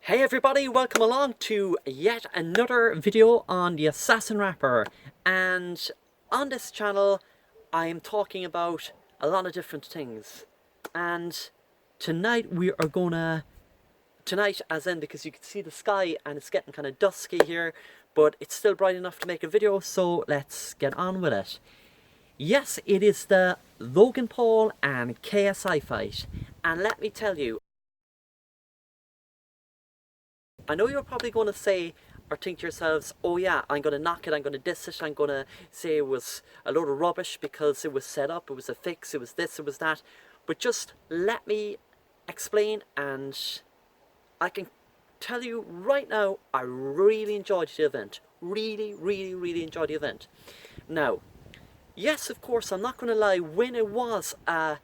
Hey everybody, welcome along to yet another video on the Assassin Rapper. And on this channel I am talking about a lot of different things. And tonight we are gonna, tonight as in because you can see the sky and it's getting kind of dusky here, but it's still bright enough to make a video, so let's get on with it. Yes, it is the Logan Paul and KSI fight, and let me tell you, I know you're probably going to say or think to yourselves, oh yeah, I'm going to knock it, I'm going to diss it, I'm going to say it was a load of rubbish because it was set up, it was a fix, it was this, it was that. But just let me explain, and I can tell you right now, I really enjoyed the event. Really enjoyed the event. Now, yes, of course, I'm not going to lie, when it was a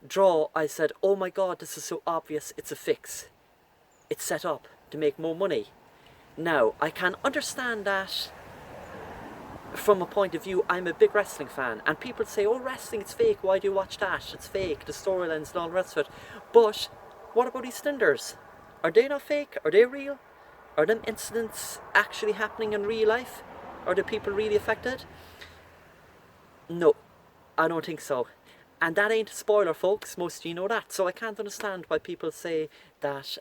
draw, I said, oh my god, this is so obvious, it's a fix. It's set up to make more money. Now, I can understand that from a point of view. I'm a big wrestling fan, and people say, oh, wrestling, it's fake, why do you watch that? It's fake, the storylines and all the rest of it. But what about these Stinders? Are they not fake? Are they real? Are them incidents actually happening in real life? Are the people really affected? No, I don't think so. And that ain't a spoiler, folks, most of you know that. So I can't understand why people say that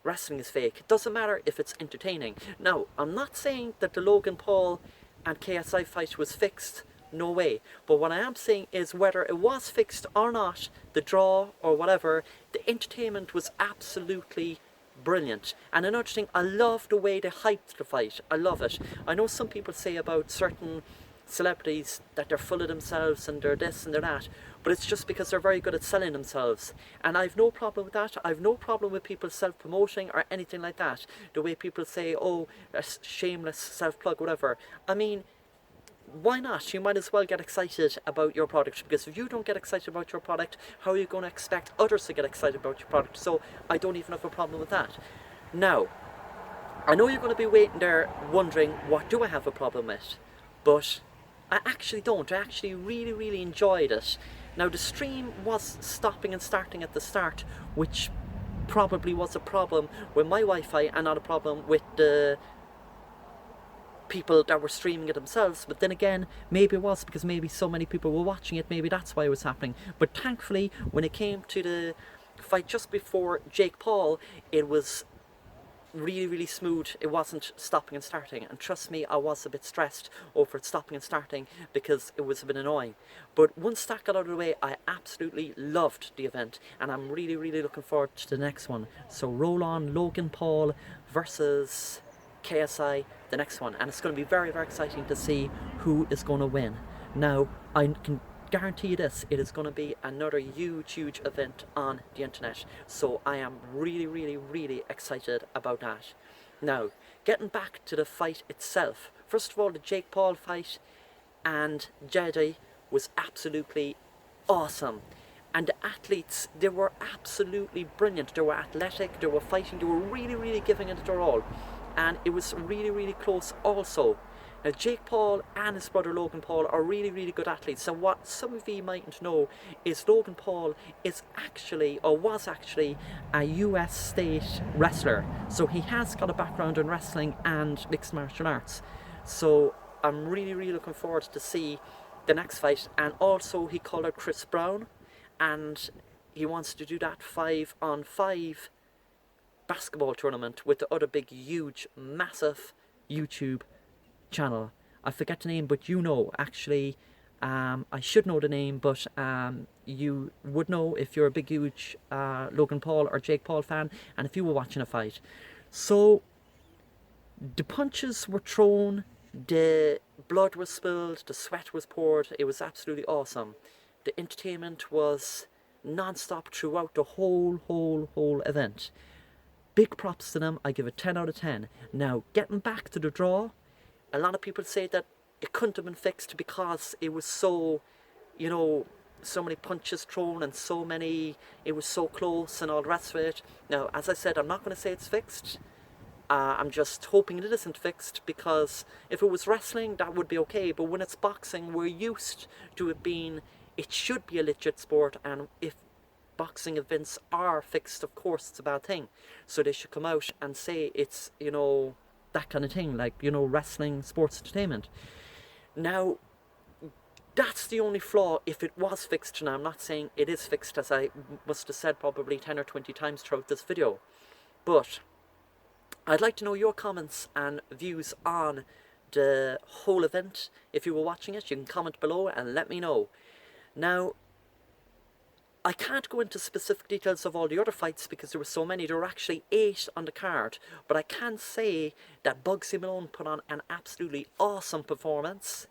wrestling is fake. It doesn't matter if it's entertaining. Now, I'm not saying that the Logan Paul and KSI fight was fixed. No way. But what I am saying is whether it was fixed or not, the draw or whatever, the entertainment was absolutely brilliant. And another thing, I love the way they hyped the fight. I love it. I know some people say about certain celebrities that they're full of themselves and they're this and they're that, but it's just because they're very good at selling themselves, and I've no problem with that. I've no problem with people self-promoting or anything like that. The way people say, oh, a shameless self-plug, whatever. I mean, why not? You might as well get excited about your product, because if you don't get excited about your product, how are you going to expect others to get excited about your product? So I don't even have a problem with that. Now, I know you're going to be waiting there wondering, what do I have a problem with? But I actually don't. I actually really enjoyed it. Now, the stream was stopping and starting at the start, which probably was a problem with my Wi-Fi and not a problem with the people that were streaming it themselves. But then again, maybe it was because maybe so many people were watching it, maybe that's why it was happening. But thankfully, when it came to the fight just before Jake Paul, it was really smooth. It wasn't stopping and starting, and trust me, I was a bit stressed over it stopping and starting because it was a bit annoying. But once that got out of the way, I absolutely loved the event, and I'm really looking forward to the next one. So roll on Logan Paul versus KSI, the next one, and it's going to be very exciting to see who is going to win. Now, I can guarantee you this, it is going to be another huge event on the internet, so I am really excited about that. Now, getting back to the fight itself, first of all, the Jake Paul fight and Jedi was absolutely awesome, and the athletes, they were absolutely brilliant. They were athletic, they were fighting, they were really giving it their all, and it was really close also. Now, Jake Paul and his brother Logan Paul are really good athletes. So what some of you mightn't know is Logan Paul is actually, or was actually, a US state wrestler. So he has got a background in wrestling and mixed martial arts. So I'm really looking forward to see the next fight. And also he called out Chris Brown, and he wants to do that 5-on-5 basketball tournament with the other big, huge, massive YouTube channel. I forget the name, but you know, actually, I should know the name, but you would know if you're a big, huge Logan Paul or Jake Paul fan, and if you were watching a fight. So, the punches were thrown, the blood was spilled, the sweat was poured. It was absolutely awesome. The entertainment was non-stop throughout the whole event. Big props to them. I give it 10 out of 10. Now, getting back to the draw, a lot of people say that it couldn't have been fixed because it was so, you know, so many punches thrown and so many, it was so close and all the rest of it. Now, as I said, I'm not going to say it's fixed. I'm just hoping it isn't fixed, because if it was wrestling, that would be okay. But when it's boxing, we're used to it being, it should be a legit sport, and if boxing events are fixed, of course it's a bad thing. So they should come out and say it's, you know, that kind of thing, like, you know, wrestling, sports entertainment. Now, that's the only flaw if it was fixed. Now, I'm not saying it is fixed, as I must have said probably 10 or 20 times throughout this video. But I'd like to know your comments and views on the whole event. If you were watching it, you can comment below and let me know. Now, I can't go into specific details of all the other fights because there were so many. There were actually 8 on the card. But I can say that Bugsy Malone put on an absolutely awesome performance.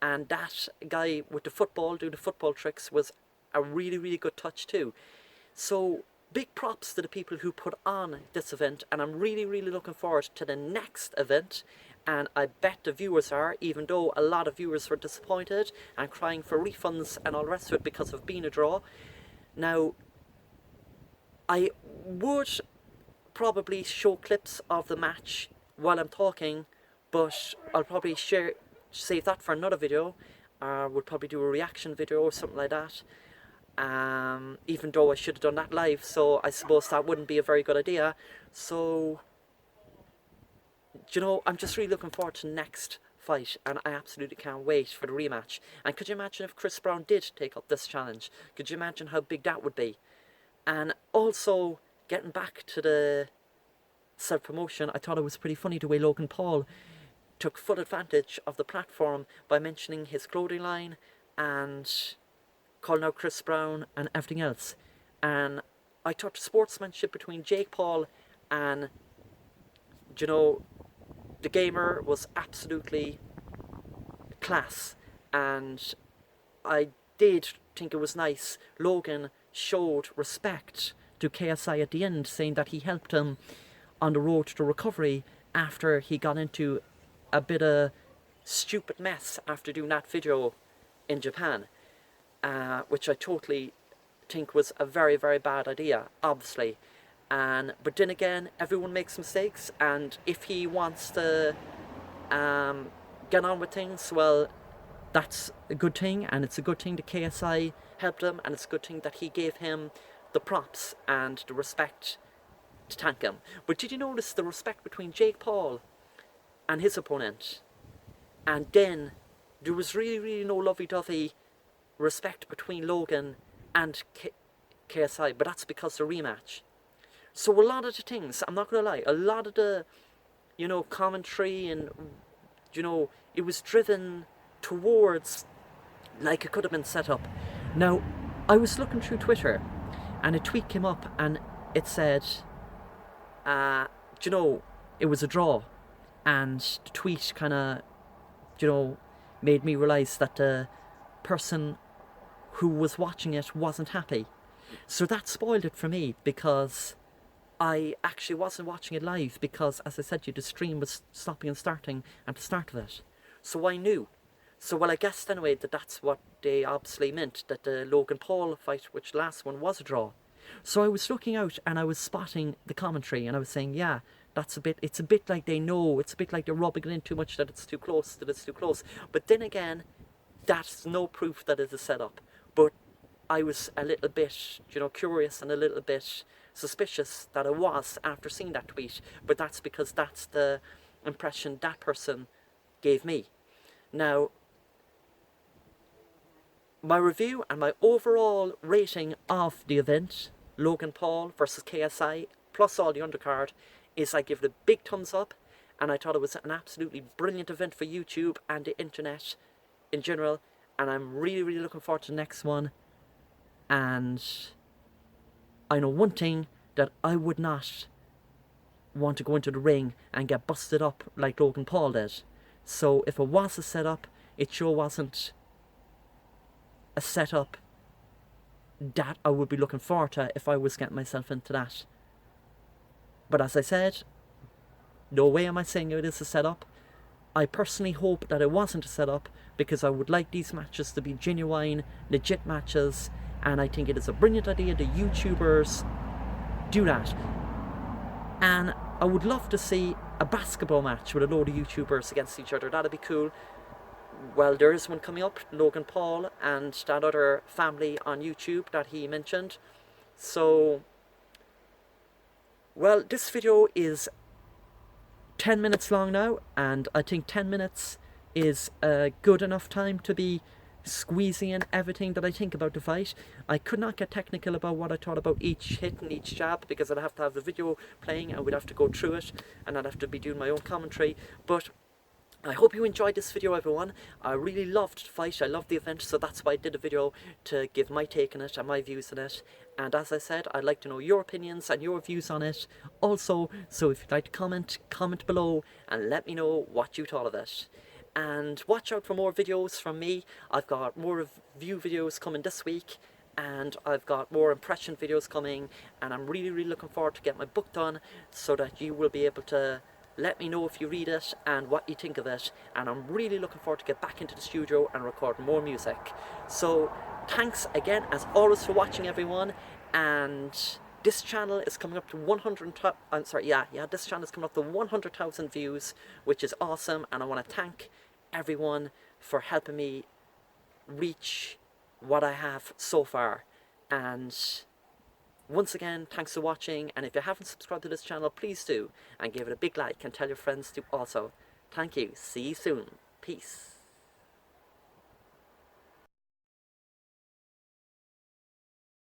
And that guy with the football, doing the football tricks, was a really, really good touch too. So, big props to the people who put on this event. And I'm really, really looking forward to the next event. And I bet the viewers are, even though a lot of viewers were disappointed and crying for refunds and all the rest of it because of being a draw. Now, I would probably show clips of the match while I'm talking, but I'll probably save that for another video. We'll probably do a reaction video or something like that. Even though I should have done that live, so I suppose that wouldn't be a very good idea. So, you know, I'm just really looking forward to the next fight, and I absolutely can't wait for the rematch. And could you imagine if Chris Brown did take up this challenge? Could you imagine how big that would be? And also, getting back to the self-promotion, I thought it was pretty funny the way Logan Paul took full advantage of the platform by mentioning his clothing line and calling out Chris Brown and everything else. And I thought the sportsmanship between Jake Paul and, you know, the gamer was absolutely class. And I did think it was nice. Logan showed respect to KSI at the end, saying that he helped him on the road to recovery after he got into a bit of stupid mess after doing that video in Japan, which I totally think was a very, very bad idea, obviously. But then again, everyone makes mistakes, and if he wants to get on with things, well, that's a good thing, and it's a good thing that KSI helped him, and it's a good thing that he gave him the props and the respect to thank him. But did you notice the respect between Jake Paul and his opponent? And then there was really, really no lovey-dovey respect between Logan and KSI, but that's because of the rematch. So a lot of the things, I'm not going to lie, a lot of the, you know, commentary and, you know, it was driven towards like it could have been set up. Now, I was looking through Twitter and a tweet came up and it said, you know, it was a draw. And the tweet kind of, you know, made me realise that the person who was watching it wasn't happy. So that spoiled it for me, because I actually wasn't watching it live, because, as I said to you, the stream was stopping and starting at the start of it. So I knew. So, well, I guessed anyway that that's what they obviously meant, that the Logan Paul fight, which the last one was a draw. So I was looking out and I was spotting the commentary and I was saying, yeah, it's a bit like they know, it's a bit like they're rubbing it in too much, that it's too close, But then again, that's no proof that it's a setup. But I was a little bit, you know, curious and a little bit suspicious that it was after seeing that tweet. But that's because that's the impression that person gave me. Now, my review and my overall rating of the event, Logan Paul versus KSI, plus all the undercard, is I give it a big thumbs up, and I thought it was an absolutely brilliant event for YouTube and the internet in general, and I'm really, really looking forward to the next one. And I know one thing, that I would not want to go into the ring and get busted up like Logan Paul did. So if it was a setup, it sure wasn't a setup that I would be looking forward to if I was getting myself into that. But as I said, no way am I saying it is a setup. I personally hope that it wasn't a setup, because I would like these matches to be genuine, legit matches, and I think it is a brilliant idea that YouTubers do that. And I would love to see a basketball match with a load of YouTubers against each other. That'd be cool. Well, there is one coming up, Logan Paul and that other family on YouTube that he mentioned. So, well, this video is 10 minutes long now, and I think 10 minutes is a good enough time to be squeezing in everything that I think about the fight. I could not get technical about what I thought about each hit and each jab, because I'd have to have the video playing and we'd have to go through it, and I'd have to be doing my own commentary. But I hope you enjoyed this video, everyone. I really loved the fight, I loved the event, so that's why I did a video to give my take on it and my views on it. And as I said, I'd like to know your opinions and your views on it also, so if you'd like to comment below and let me know what you thought of it. And watch out for more videos from me. I've got more review videos coming this week, and I've got more impression videos coming, and I'm really looking forward to get my book done so that you will be able to let me know if you read it and what you think of it. And I'm really looking forward to get back into the studio and record more music. So thanks again as always for watching, everyone. And this channel is coming up to 100,000 this channel is coming up to 100,000 views, which is awesome, and I want to thank everyone for helping me reach what I have so far. And once again, thanks for watching, and if you haven't subscribed to this channel, please do, and give it a big like and tell your friends to also. Thank you. See you soon. Peace.